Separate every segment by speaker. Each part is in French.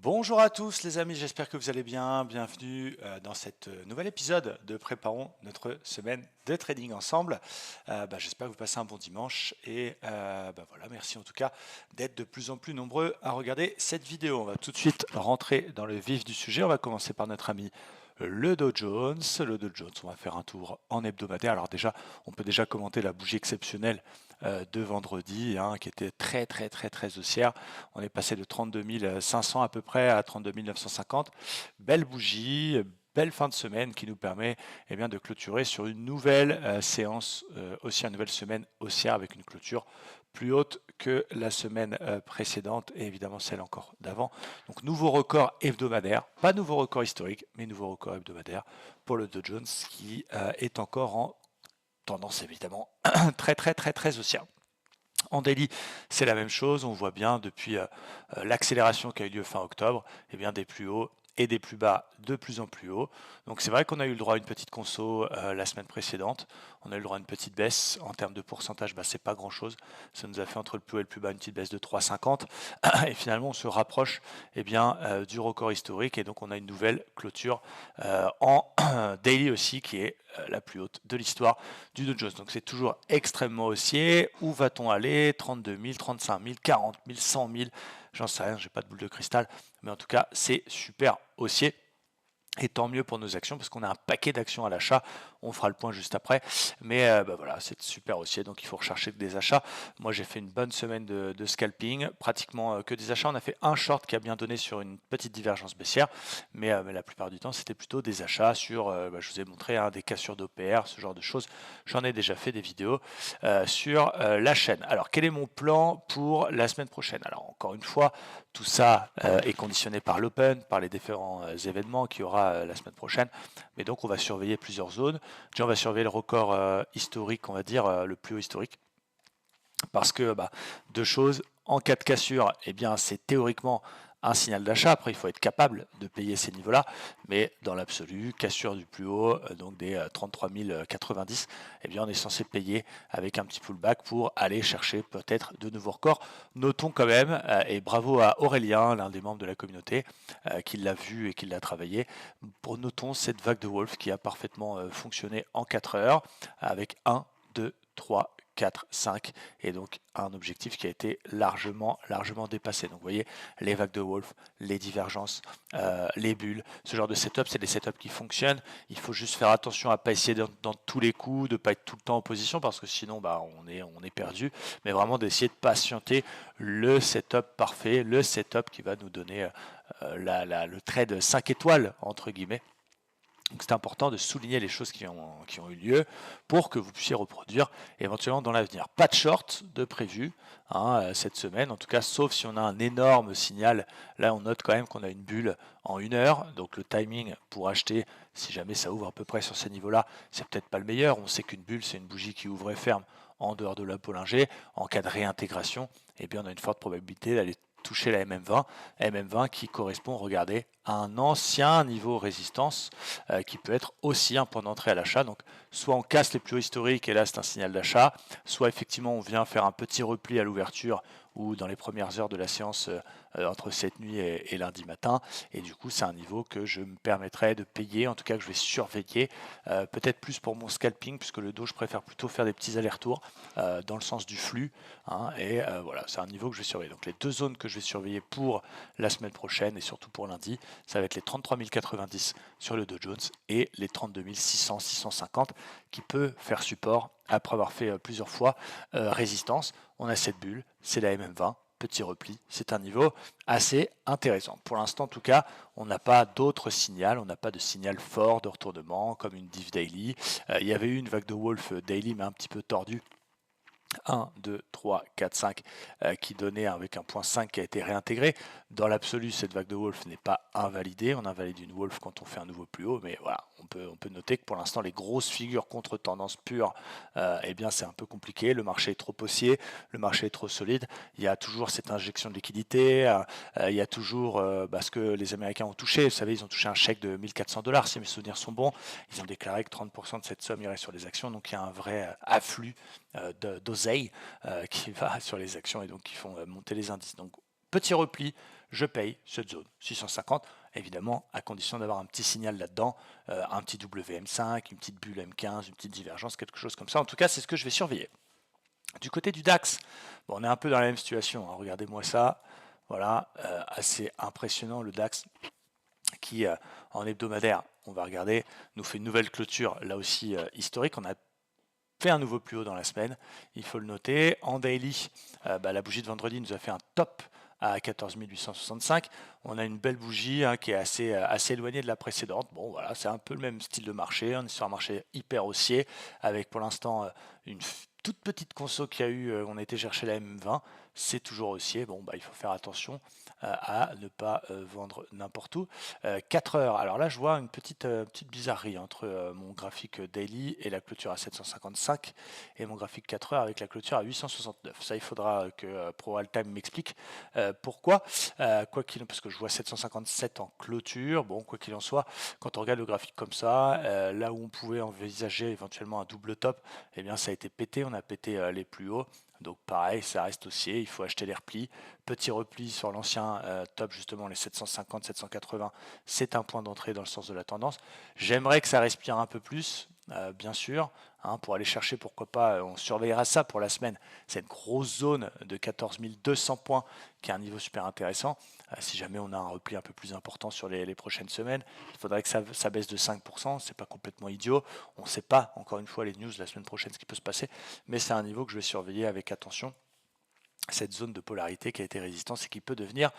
Speaker 1: Bonjour à tous les amis, j'espère que vous allez bien. Bienvenue dans cet nouvel épisode de Préparons notre semaine de trading ensemble. J'espère que vous passez un bon dimanche et voilà, merci en tout cas d'être de plus en plus nombreux à regarder cette vidéo. On va tout de suite rentrer dans le vif du sujet. On va commencer par notre ami le Dow Jones. Le Dow Jones, on va faire un tour en hebdomadaire. Alors déjà, on peut déjà commenter la bougie exceptionnelle de vendredi, hein, qui était très haussière. On est passé de 32 500 à peu près à 32 950. Belle bougie, belle fin de semaine qui nous permet de clôturer sur une nouvelle séance haussière, une nouvelle semaine haussière avec une clôture plus haute que la semaine précédente et évidemment celle encore d'avant. Donc nouveau record hebdomadaire, pas nouveau record historique, mais nouveau record hebdomadaire pour le Dow Jones qui est encore en tendance évidemment très haussière. En daily, c'est la même chose. On voit bien depuis l'accélération qui a eu lieu fin octobre, des plus hauts et des plus bas de plus en plus haut. Donc c'est vrai qu'on a eu le droit à une petite conso la semaine précédente. On a eu le droit à une petite baisse. En termes de pourcentage, c'est pas grand-chose. Ça nous a fait entre le plus haut et le plus bas une petite baisse de 3,50. Et finalement, on se rapproche du record historique. Et donc on a une nouvelle clôture en daily aussi qui est la plus haute de l'histoire du Dow Jones. Donc c'est toujours extrêmement haussier. Où va-t-on aller? 32 000, 35 000, 40 000, 100 000, j'en sais rien, j'ai pas de boule de cristal, mais en tout cas c'est super haussier. Et tant mieux pour nos actions parce qu'on a un paquet d'actions à l'achat. On fera le point juste après. Mais voilà, c'est super haussier. Donc il faut rechercher que des achats. Moi j'ai fait une bonne semaine de scalping. Pratiquement que des achats. On a fait un short qui a bien donné sur une petite divergence baissière. Mais la plupart du temps c'était plutôt des achats sur, je vous ai montré des cassures d'OPR, ce genre de choses. J'en ai déjà fait des vidéos sur la chaîne. Alors quel est mon plan pour la semaine prochaine? Alors encore une fois, tout ça est conditionné par l'open, par les différents événements qu'il y aura la semaine prochaine. Mais donc on va surveiller plusieurs zones. Déjà on va surveiller le record historique, on va dire le plus haut historique. Parce que deux choses, en cas de cassure, c'est théoriquement un signal d'achat. Après, il faut être capable de payer ces niveaux-là. Mais dans l'absolu, cassure du plus haut, donc des 33 090, on est censé payer avec un petit pullback pour aller chercher peut-être de nouveaux records. Notons quand même, et bravo à Aurélien, l'un des membres de la communauté, qui l'a vu et qui l'a travaillé, notons cette vague de Wolf qui a parfaitement fonctionné en 4 heures avec 1, 2, 3, 4, 5 et donc un objectif qui a été largement dépassé. Donc vous voyez les vagues de Wolf, les divergences, les bulles, ce genre de setup, c'est des setups qui fonctionnent. Il faut juste faire attention à pas essayer dans tous les coups, de pas être tout le temps en position parce que sinon on est perdu, mais vraiment d'essayer de patienter le setup parfait, le setup qui va nous donner le trade 5 étoiles entre guillemets. Donc c'est important de souligner les choses qui ont eu lieu pour que vous puissiez reproduire éventuellement dans l'avenir. Pas de short de prévu cette semaine, en tout cas sauf si on a un énorme signal. Là on note quand même qu'on a une bulle en 1 heure, donc le timing pour acheter, si jamais ça ouvre à peu près sur ces niveaux-là, c'est peut-être pas le meilleur. On sait qu'une bulle c'est une bougie qui ouvre et ferme en dehors de l'Apollinger. En cas de réintégration, on a une forte probabilité d'aller toucher la MM20 qui correspond, regardez, à un ancien niveau résistance qui peut être aussi un point d'entrée à l'achat. Donc soit on casse les plus hauts historiques et là c'est un signal d'achat, soit effectivement on vient faire un petit repli à l'ouverture ou dans les premières heures de la séance entre cette nuit et lundi matin. Et du coup, c'est un niveau que je me permettrai de payer, en tout cas que je vais surveiller, peut-être plus pour mon scalping, puisque le dos, je préfère plutôt faire des petits allers-retours dans le sens du flux. Voilà, c'est un niveau que je vais surveiller. Donc les deux zones que je vais surveiller pour la semaine prochaine et surtout pour lundi, ça va être les 33 090 sur le Dow Jones et les 32 600, 650 qui peut faire support après avoir fait plusieurs fois résistance. On a cette bulle, c'est la MM20, petit repli, c'est un niveau assez intéressant. Pour l'instant en tout cas, on n'a pas d'autres signaux, on n'a pas de signal fort de retournement comme une div daily. Il y avait eu une vague de Wolf daily mais un petit peu tordue. 1, 2, 3, 4, 5 qui donnait avec un point 5 qui a été réintégré. Dans l'absolu, cette vague de Wolf n'est pas invalidée. On invalide une Wolf quand on fait un nouveau plus haut, mais voilà, on peut noter que pour l'instant, les grosses figures contre tendance pure, c'est un peu compliqué. Le marché est trop haussier, le marché est trop solide. Il y a toujours cette injection de liquidité, il y a toujours ce que les Américains ont touché. Vous savez, ils ont touché un chèque de 1 400 $, si mes souvenirs sont bons. Ils ont déclaré que 30% de cette somme irait sur les actions, donc il y a un vrai afflux d'oseille qui va sur les actions et donc qui font monter les indices. Donc petit repli, je paye cette zone 650, évidemment à condition d'avoir un petit signal là-dedans, un petit WM5, une petite bulle M15, une petite divergence, quelque chose comme ça. En tout cas, c'est ce que je vais surveiller. Du côté du DAX, bon, on est un peu dans la même situation, hein. Regardez-moi ça, voilà, assez impressionnant le DAX qui en hebdomadaire, on va regarder, nous fait une nouvelle clôture, là aussi historique. On a fait un nouveau plus haut dans la semaine, il faut le noter. En daily, la bougie de vendredi nous a fait un top à 14 865. On a une belle bougie qui est assez éloignée de la précédente. Bon, voilà, c'est un peu le même style de marché. On est sur un marché hyper haussier avec pour l'instant une toute petite conso qu'il y a eu. On a été chercher la M20. C'est toujours haussier. Bon, il faut faire attention à ne pas vendre n'importe où. 4 heures. Alors là, je vois une petite bizarrerie entre mon graphique daily et la clôture à 755 et mon graphique 4 heures avec la clôture à 869. Ça, il faudra que Pro Altime m'explique pourquoi. Parce que je vois 757 en clôture. Bon, quoi qu'il en soit, quand on regarde le graphique comme ça, là où on pouvait envisager éventuellement un double top, eh bien, ça a été pété. On a pété les plus hauts. Donc pareil, ça reste haussier, il faut acheter les replis. Petit repli sur l'ancien top, justement les 750, 780, c'est un point d'entrée dans le sens de la tendance. J'aimerais que ça respire un peu plus, bien sûr, pour aller chercher, pourquoi pas, on surveillera ça pour la semaine. C'est une grosse zone de 14 200 points qui est un niveau super intéressant. Si jamais on a un repli un peu plus important sur les prochaines semaines, il faudrait que ça baisse de 5%, c'est pas complètement idiot. On ne sait pas, encore une fois, les news la semaine prochaine, ce qui peut se passer, mais c'est un niveau que je vais surveiller avec attention. Cette zone de polarité qui a été résistance et qui peut devenir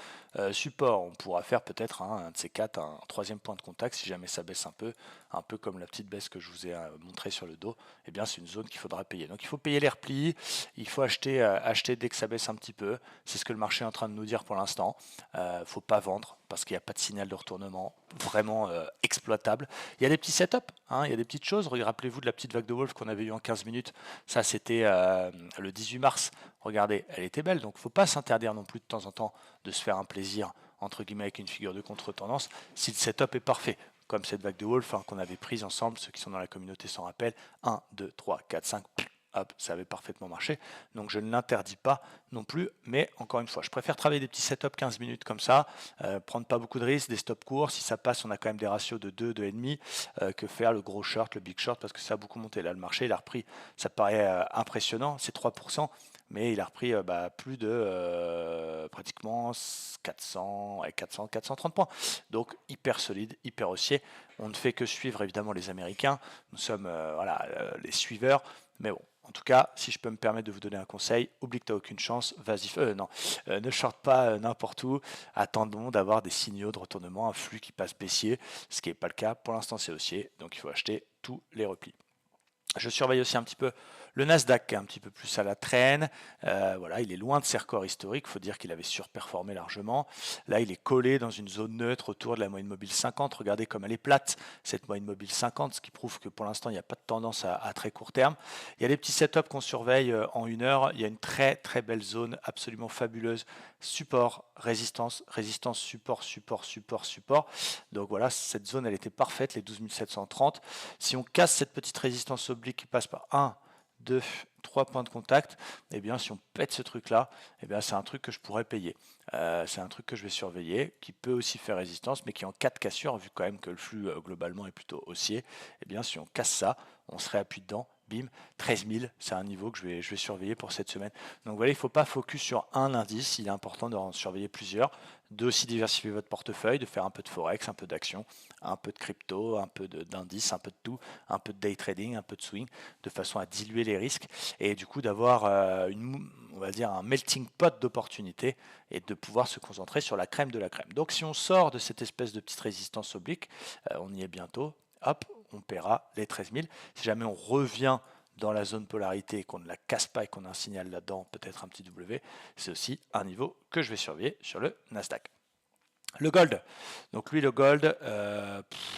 Speaker 1: support. On pourra faire peut-être un de ces quatre, un troisième point de contact si jamais ça baisse un peu comme la petite baisse que je vous ai montré sur le dos. Eh bien, c'est une zone qu'il faudra payer. Donc, il faut payer les replis, il faut acheter dès que ça baisse un petit peu. C'est ce que le marché est en train de nous dire pour l'instant. Il ne faut pas vendre parce qu'il n'y a pas de signal de retournement vraiment exploitable. Il y a des petits setups, il y a des petites choses. Rappelez-vous de la petite vague de Wolf qu'on avait eue en 15 minutes. Ça, c'était le 18 mars. Regardez, elle était belle, donc il ne faut pas s'interdire non plus de temps en temps de se faire un plaisir, entre guillemets, avec une figure de contre-tendance, si le setup est parfait, comme cette vague de Wolf qu'on avait prise ensemble, ceux qui sont dans la communauté s'en rappellent, 1, 2, 3, 4, 5, hop, ça avait parfaitement marché, donc je ne l'interdis pas non plus, mais encore une fois, je préfère travailler des petits setups 15 minutes comme ça, prendre pas beaucoup de risques, des stops courts, si ça passe, on a quand même des ratios de 2, 2,5, que faire le gros short, le big short, parce que ça a beaucoup monté, là le marché, il a repris, ça paraît impressionnant, c'est 3%, mais il a repris plus de pratiquement 430 points. Donc hyper solide, hyper haussier. On ne fait que suivre évidemment les Américains. Nous sommes les suiveurs. Mais bon, en tout cas, si je peux me permettre de vous donner un conseil, oublie que tu n'as aucune chance, vas-y, ne short pas n'importe où. Attendons d'avoir des signaux de retournement, un flux qui passe baissier, ce qui n'est pas le cas. Pour l'instant, c'est haussier, donc il faut acheter tous les replis. Je surveille aussi un petit peu le Nasdaq, qui est un petit peu plus à la traîne. Il est loin de ses records historiques. Il faut dire qu'il avait surperformé largement. Là, il est collé dans une zone neutre autour de la moyenne mobile 50. Regardez comme elle est plate, cette moyenne mobile 50, ce qui prouve que pour l'instant, il n'y a pas de tendance à très court terme. Il y a des petits setups qu'on surveille en 1 heure. Il y a une très très belle zone absolument fabuleuse. Support, résistance, résistance, support, support, support, support. Donc voilà, cette zone, elle était parfaite, les 12 730. Si on casse cette petite résistance oblique qui passe par 1, 2, 3 points de contact, eh bien si on pète ce truc là, eh bien c'est un truc que je pourrais payer. C'est un truc que je vais surveiller, qui peut aussi faire résistance, mais qui en cas de cassure, vu quand même que le flux globalement est plutôt haussier, eh bien si on casse ça, on serait appuyé dedans, bim, 13 000, c'est un niveau que je vais surveiller pour cette semaine. Donc voilà, il ne faut pas focus sur un indice, il est important d'en surveiller plusieurs, de aussi diversifier votre portefeuille, de faire un peu de forex, un peu d'action, un peu de crypto, un peu d'indices, un peu de tout, un peu de day trading, un peu de swing, de façon à diluer les risques et du coup d'avoir on va dire un melting pot d'opportunités et de pouvoir se concentrer sur la crème de la crème. Donc si on sort de cette espèce de petite résistance oblique, on y est bientôt, hop, on paiera les 13 000. Si jamais on revient dans la zone polarité et qu'on ne la casse pas et qu'on a un signal là-dedans, peut-être un petit W, c'est aussi un niveau que je vais surveiller sur le Nasdaq. Le gold, donc lui le gold,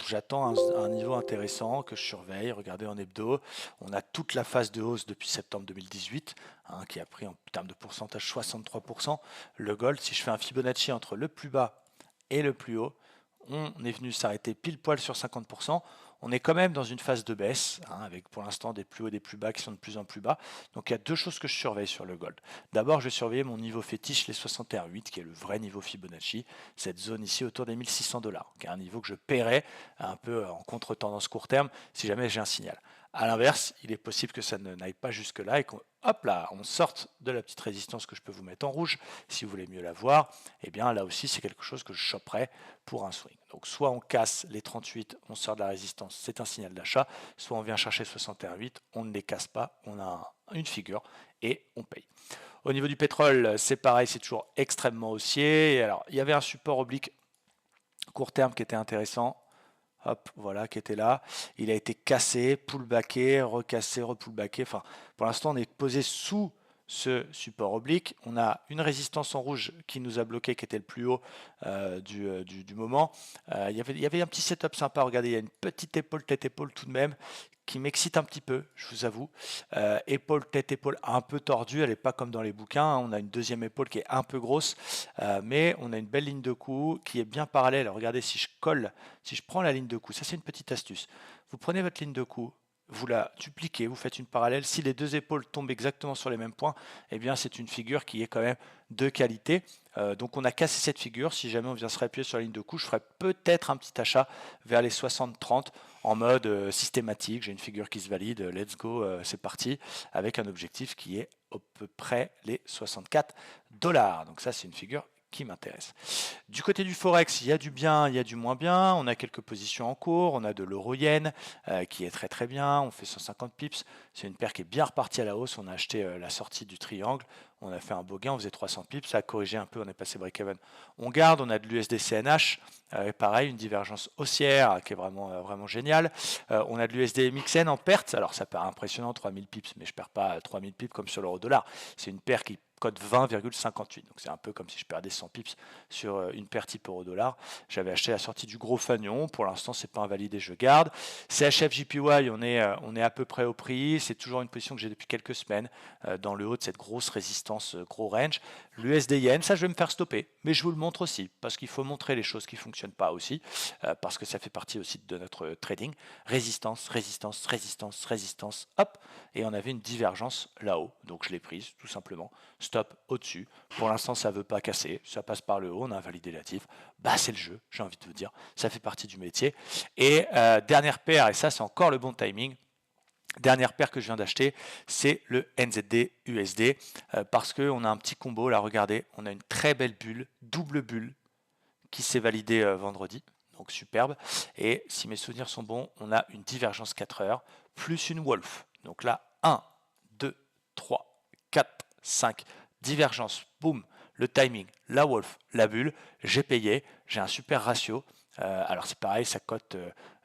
Speaker 1: j'attends un niveau intéressant que je surveille, regardez en hebdo, on a toute la phase de hausse depuis septembre 2018, qui a pris en termes de pourcentage 63%, le gold, si je fais un Fibonacci entre le plus bas et le plus haut, on est venu s'arrêter pile poil sur 50%, On est quand même dans une phase de baisse, hein, avec pour l'instant des plus hauts et des plus bas qui sont de plus en plus bas. Donc il y a deux choses que je surveille sur le gold. D'abord, je vais surveiller mon niveau fétiche, les 61,8, qui est le vrai niveau Fibonacci, cette zone ici autour des 1 600 $, qui est un niveau que je paierais un peu en contre-tendance court terme si jamais j'ai un signal. À l'inverse, il est possible que ça n'aille pas jusque-là et qu'on hop là, on sorte de la petite résistance que je peux vous mettre en rouge, si vous voulez mieux la voir, et bien là aussi c'est quelque chose que je choperais pour un swing. Donc soit on casse les 38, on sort de la résistance, c'est un signal d'achat, soit on vient chercher 61,8, on ne les casse pas, on a une figure et on paye. Au niveau du pétrole, c'est pareil, c'est toujours extrêmement haussier. Et alors, il y avait un support oblique court terme qui était intéressant. Hop, voilà, qui était là. Il a été cassé, pullbacké, recassé, repullbacké. Enfin, pour l'instant, on est posé sous ce support oblique. On a une résistance en rouge qui nous a bloqué, qui était le plus haut du moment. Il y avait un petit setup sympa. Regardez, il y a une petite épaule, tête-épaule tout de même, qui m'excite un petit peu, je vous avoue. Épaule, tête-épaule un peu tordue. Elle n'est pas comme dans les bouquins, hein. On a une deuxième épaule qui est un peu grosse, mais on a une belle ligne de cou qui est bien parallèle. Regardez, si je colle, si je prends la ligne de cou, ça c'est une petite astuce. Vous prenez votre ligne de cou, vous la dupliquez, vous faites une parallèle. Si les deux épaules tombent exactement sur les mêmes points, eh bien c'est une figure qui est quand même de qualité. Donc on a cassé cette figure. Si jamais on vient se réappuyer sur la ligne de coup, je ferai peut-être un petit achat vers les 60-30 en mode systématique. J'ai une figure qui se valide, let's go, c'est parti, avec un objectif qui est à peu près les 64 $. Donc ça c'est une figure qui m'intéresse. Du côté du Forex, il y a du bien, il y a du moins bien. On a quelques positions en cours. On a de l'euro-yen qui est très très bien. On fait 150 pips. C'est une paire qui est bien repartie à la hausse. On a acheté la sortie du triangle. On a fait un beau gain. On faisait 300 pips. Ça a corrigé un peu. On est passé break-even. On garde. On a de l'USD-CNH. Pareil, une divergence haussière qui est vraiment, vraiment géniale. On a de l'USD-MXN en perte. Alors ça paraît impressionnant, 3000 pips, mais je ne perds pas 3000 pips comme sur l'euro-dollar. C'est une paire qui code 20,58. Donc c'est un peu comme si je perdais 100 pips sur une paire type euro-dollar. J'avais acheté la sortie du gros fanion. Pour l'instant, c'est pas invalidé, je garde. CHF JPY, on est à peu près au prix. C'est toujours une position que j'ai depuis quelques semaines dans le haut de cette grosse résistance, gros range. L'USD Yen, ça je vais me faire stopper. Mais je vous le montre aussi parce qu'il faut montrer les choses qui ne fonctionnent pas aussi parce que ça fait partie aussi de notre trading. Résistance, résistance, résistance, résistance, hop. Et on avait une divergence là-haut. Donc je l'ai prise tout simplement. Stop au-dessus. Pour l'instant, ça ne veut pas casser. Ça passe par le haut. On a invalidé la TIF. Bah, c'est le jeu, j'ai envie de vous dire. Ça fait partie du métier. Et dernière paire, et ça, c'est encore le bon timing. Dernière paire que je viens d'acheter, c'est le NZD USD parce qu'on a un petit combo. Là, regardez, on a une très belle bulle, double bulle, qui s'est validée vendredi. Donc superbe. Et si mes souvenirs sont bons, on a une divergence 4 heures plus une Wolf. Donc là, 1, 2, 3, 4, 5, divergence, boum, le timing, la Wolf, la bulle, j'ai payé, j'ai un super ratio. Alors c'est pareil, ça cote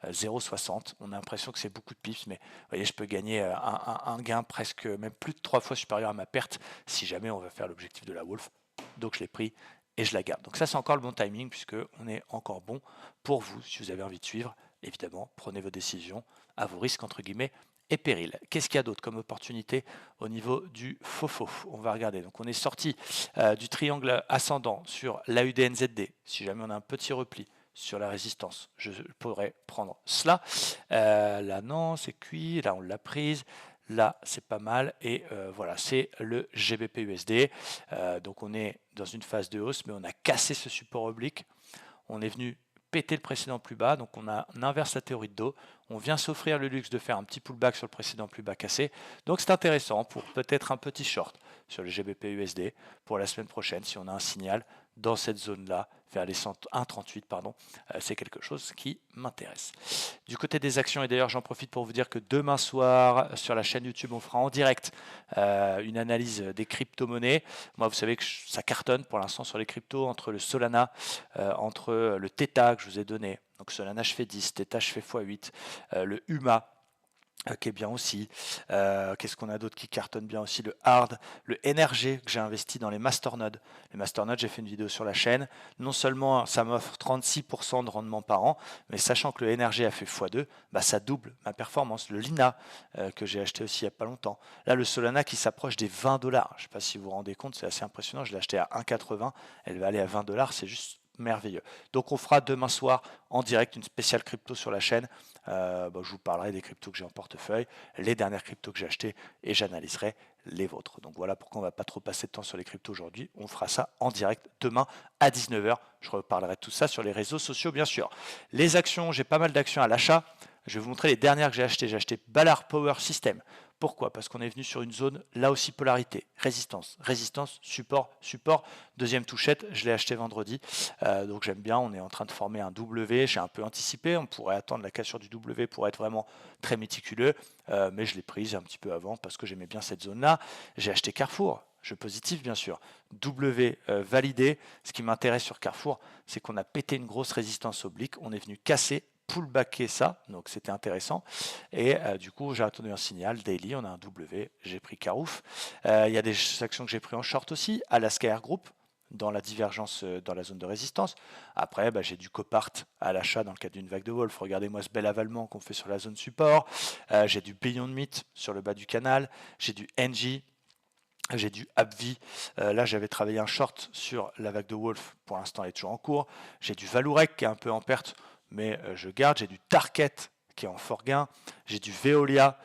Speaker 1: 0,60. On a l'impression que c'est beaucoup de pips, mais vous voyez, je peux gagner un gain presque même plus de 3 fois supérieur à ma perte si jamais on va faire l'objectif de la Wolf. Donc je l'ai pris et je la garde. Donc ça c'est encore le bon timing puisque on est encore bon pour vous. Si vous avez envie de suivre, évidemment, prenez vos décisions à vos risques entre guillemets et périls. Qu'est-ce qu'il y a d'autre comme opportunité au niveau du FOFO? On va regarder. Donc on est sorti du triangle ascendant sur l'AUDNZD. Si jamais on a un petit repli sur la résistance, je pourrais prendre cela. Là non, c'est cuit. Là on l'a prise. Là, c'est pas mal. Et voilà, c'est le GBP USD. Donc on est dans une phase de hausse, mais on a cassé ce support oblique. On est venu péter le précédent plus bas, donc on inverse la théorie de dos. On vient s'offrir le luxe de faire un petit pullback sur le précédent plus bas cassé. Donc c'est intéressant pour peut-être un petit short sur le GBP USD pour la semaine prochaine si on a un signal dans cette zone-là, vers les 1,38, pardon, c'est quelque chose qui m'intéresse. Du côté des actions, et d'ailleurs j'en profite pour vous dire que demain soir, sur la chaîne YouTube, on fera en direct une analyse des crypto-monnaies. Moi, vous savez que ça cartonne pour l'instant sur les cryptos, entre le Solana, entre le Theta que je vous ai donné, donc Solana je fais 10, Theta je fais x8, le UMA, qui est bien aussi. Qu'est-ce qu'on a d'autre qui cartonne bien aussi? Le hard, le NRG que j'ai investi dans les masternodes. Les masternodes, j'ai fait une vidéo sur la chaîne. Non seulement ça m'offre 36% de rendement par an, mais sachant que le NRG a fait x2, bah ça double ma performance. Le Lina que j'ai acheté aussi il n'y a pas longtemps. Là, le Solana qui s'approche des 20 $. Je ne sais pas si vous vous rendez compte, c'est assez impressionnant. Je l'ai acheté à 1,80, elle va aller à 20 $. C'est juste merveilleux. Donc on fera demain soir en direct une spéciale crypto sur la chaîne. Je vous parlerai des cryptos que j'ai en portefeuille, les dernières cryptos que j'ai achetées et j'analyserai les vôtres. Donc voilà pourquoi on ne va pas trop passer de temps sur les cryptos aujourd'hui. On fera ça en direct demain à 19h. Je reparlerai de tout ça sur les réseaux sociaux bien sûr. Les actions, j'ai pas mal d'actions à l'achat. Je vais vous montrer les dernières que j'ai achetées. J'ai acheté Ballard Power System. Pourquoi? Parce qu'on est venu sur une zone, là aussi polarité, résistance, résistance, support, support. Deuxième touchette, je l'ai acheté vendredi. Donc j'aime bien, on est en train de former un W. J'ai un peu anticipé, on pourrait attendre la cassure du W pour être vraiment très méticuleux. Mais je l'ai prise un petit peu avant parce que j'aimais bien cette zone-là. J'ai acheté Carrefour. Jeu positif bien sûr, W validé. Ce qui m'intéresse sur Carrefour, c'est qu'on a pété une grosse résistance oblique, on est venu casser, pullbacker ça, donc c'était intéressant. Et du coup, j'ai attendu un signal daily, on a un W, j'ai pris Carouf. Il y a des actions que j'ai pris en short aussi, Alaska Air Group, dans la divergence dans la zone de résistance. Après, j'ai du Copart à l'achat dans le cadre d'une vague de Wolf. Regardez-moi ce bel avalement qu'on fait sur la zone support. J'ai du Beyond Meat sur le bas du canal. J'ai du NG. J'ai du AbbVie. Là, j'avais travaillé un short sur la vague de Wolf. Pour l'instant, elle est toujours en cours. J'ai du Vallourec qui est un peu en perte, mais je garde. J'ai du Target qui est en fort gain. J'ai du Veolia.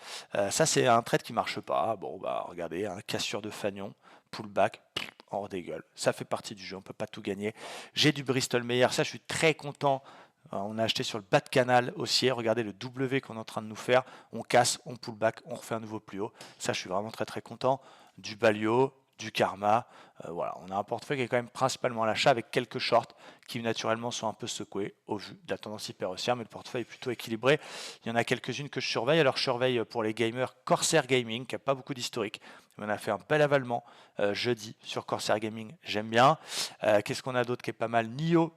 Speaker 1: Ça, c'est un trade qui marche pas. Bon, regardez, cassure de fanion, pullback, hors des gueules. Ça fait partie du jeu. On peut pas tout gagner. J'ai du Bristol Myers. Ça, je suis très content. On a acheté sur le bas de canal haussier. Regardez le W qu'on est en train de nous faire. On casse, on pullback, on refait un nouveau plus haut. Ça, je suis vraiment très très content. Du Balio, du Karma. Voilà, on a un portefeuille qui est quand même principalement à l'achat avec quelques shorts qui naturellement sont un peu secoués au vu de la tendance hyper haussière, mais le portefeuille est plutôt équilibré. Il y en a quelques-unes que je surveille. Alors je surveille pour les gamers Corsair Gaming qui n'a pas beaucoup d'historique. On a fait un bel avalement jeudi sur Corsair Gaming. J'aime bien. Qu'est-ce qu'on a d'autre qui est pas mal? NIO.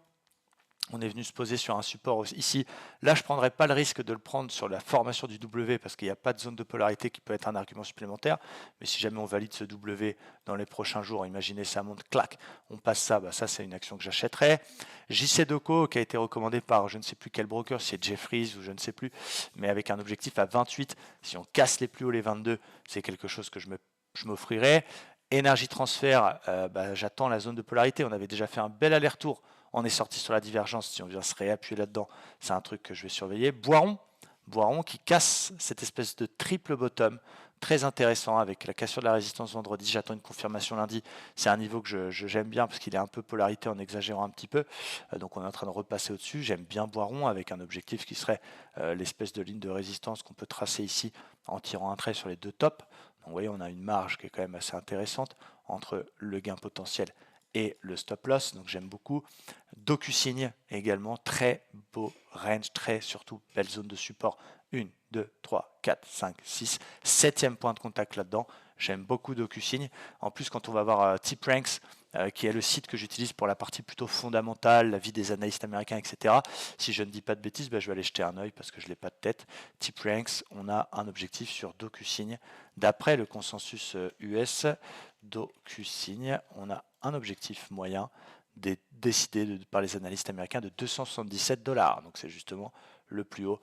Speaker 1: On est venu se poser sur un support ici. Là, je ne prendrai pas le risque de le prendre sur la formation du W parce qu'il n'y a pas de zone de polarité qui peut être un argument supplémentaire. Mais si jamais on valide ce W dans les prochains jours, imaginez ça monte, clac, on passe ça, ça c'est une action que j'achèterai. JC Deco qui a été recommandé par je ne sais plus quel broker, si c'est Jeffries ou je ne sais plus, mais avec un objectif à 28. Si on casse les plus hauts, les 22, c'est quelque chose que je m'offrirai. Énergie transfert, j'attends la zone de polarité. On avait déjà fait un bel aller-retour. On est sorti sur la divergence. Si on vient se réappuyer là-dedans, c'est un truc que je vais surveiller. Boiron qui casse cette espèce de triple bottom. Très intéressant avec la cassure de la résistance vendredi. J'attends une confirmation lundi. C'est un niveau que j'aime bien parce qu'il est un peu polarité en exagérant un petit peu. Donc on est en train de repasser au-dessus. J'aime bien Boiron avec un objectif qui serait l'espèce de ligne de résistance qu'on peut tracer ici en tirant un trait sur les deux tops. Donc vous voyez, on a une marge qui est quand même assez intéressante entre le gain potentiel et le stop loss, donc j'aime beaucoup. DocuSign également, très beau range, très surtout belle zone de support. 1, 2, 3, 4, 5, 6, 7e point de contact là-dedans. J'aime beaucoup DocuSign. En plus, quand on va voir TipRanks, qui est le site que j'utilise pour la partie plutôt fondamentale, la vie des analystes américains, etc. Si je ne dis pas de bêtises, je vais aller jeter un œil parce que je ne l'ai pas de tête. TipRanks, on a un objectif sur DocuSign. D'après le consensus US, DocuSign, on a un objectif moyen décidé par les analystes américains de 277 $. Donc c'est justement le plus haut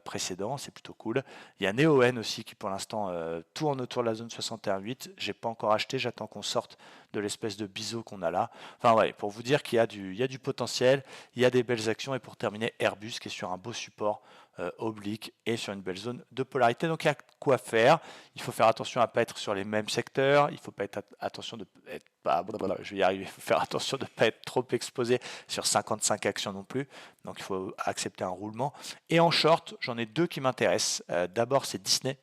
Speaker 1: précédent, c'est plutôt cool. Il y a NeoN aussi qui pour l'instant tourne autour de la zone 61,8. J'ai pas encore acheté, j'attends qu'on sorte de l'espèce de biseau qu'on a là. Enfin ouais, pour vous dire qu'il y a du potentiel, il y a des belles actions et pour terminer Airbus qui est sur un beau support oblique et sur une belle zone de polarité. Donc il y a quoi faire. Il faut faire attention à ne pas être sur les mêmes secteurs. Il faut pas être attention de être je vais y arriver. Il faut faire attention de ne pas être trop exposé sur 55 actions non plus. Donc il faut accepter un roulement. Et en short, j'en ai deux qui m'intéressent. D'abord, c'est Disney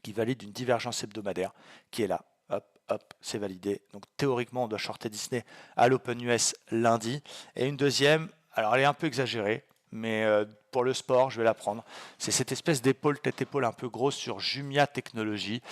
Speaker 1: qui valide une divergence hebdomadaire qui est là. Hop, c'est validé. Donc théoriquement, on doit shorter Disney à l'Open US lundi. Et une deuxième, alors elle est un peu exagérée, mais pour le sport, je vais la prendre. C'est cette espèce d'épaule, tête-épaule un peu grosse sur Jumia Technologies.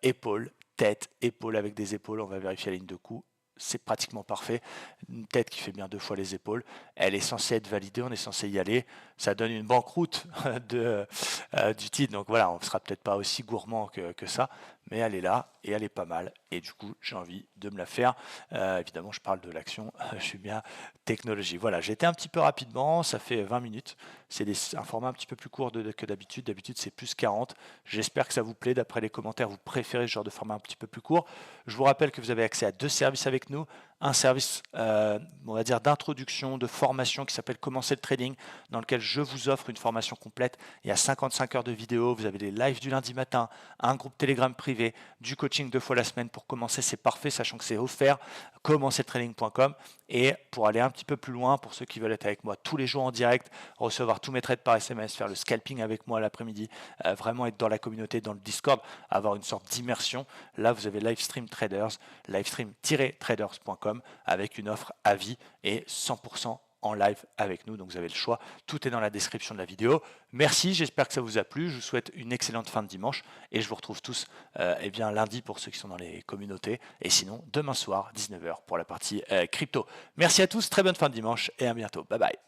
Speaker 1: Épaule, tête, épaule avec des épaules. On va vérifier la ligne de coup. C'est pratiquement parfait. Une tête qui fait bien 2 fois les épaules. Elle est censée être validée, on est censé y aller. Ça donne une banqueroute du titre. Donc voilà, on ne sera peut-être pas aussi gourmand que ça, mais elle est là et elle est pas mal. Et du coup, j'ai envie de me la faire. Évidemment, je parle de l'action. Je suis bien technologie. Voilà, j'ai été un petit peu rapidement. Ça fait 20 minutes. C'est un format un petit peu plus court que d'habitude. D'habitude, c'est plus 40. J'espère que ça vous plaît. D'après les commentaires, vous préférez ce genre de format un petit peu plus court. Je vous rappelle que vous avez accès à 2 services avec nous. un service, on va dire, d'introduction, de formation qui s'appelle Commencer le trading, dans lequel je vous offre une formation complète. Il y a 55 heures de vidéo, vous avez les lives du lundi matin, un groupe Telegram privé, du coaching 2 fois la semaine pour commencer, c'est parfait, sachant que c'est offert, commencertrading.com. Et pour aller un petit peu plus loin, pour ceux qui veulent être avec moi tous les jours en direct, recevoir tous mes trades par SMS, faire le scalping avec moi l'après-midi, vraiment être dans la communauté, dans le Discord, avoir une sorte d'immersion, là vous avez Livestream Traders, livestream-traders.com avec une offre à vie et 100% en live avec nous, donc vous avez le choix, tout est dans la description de la vidéo. Merci, j'espère que ça vous a plu, je vous souhaite une excellente fin de dimanche et je vous retrouve tous bien lundi pour ceux qui sont dans les communautés et sinon demain soir 19h pour la partie crypto. Merci à tous, très bonne fin de dimanche et à bientôt, bye bye.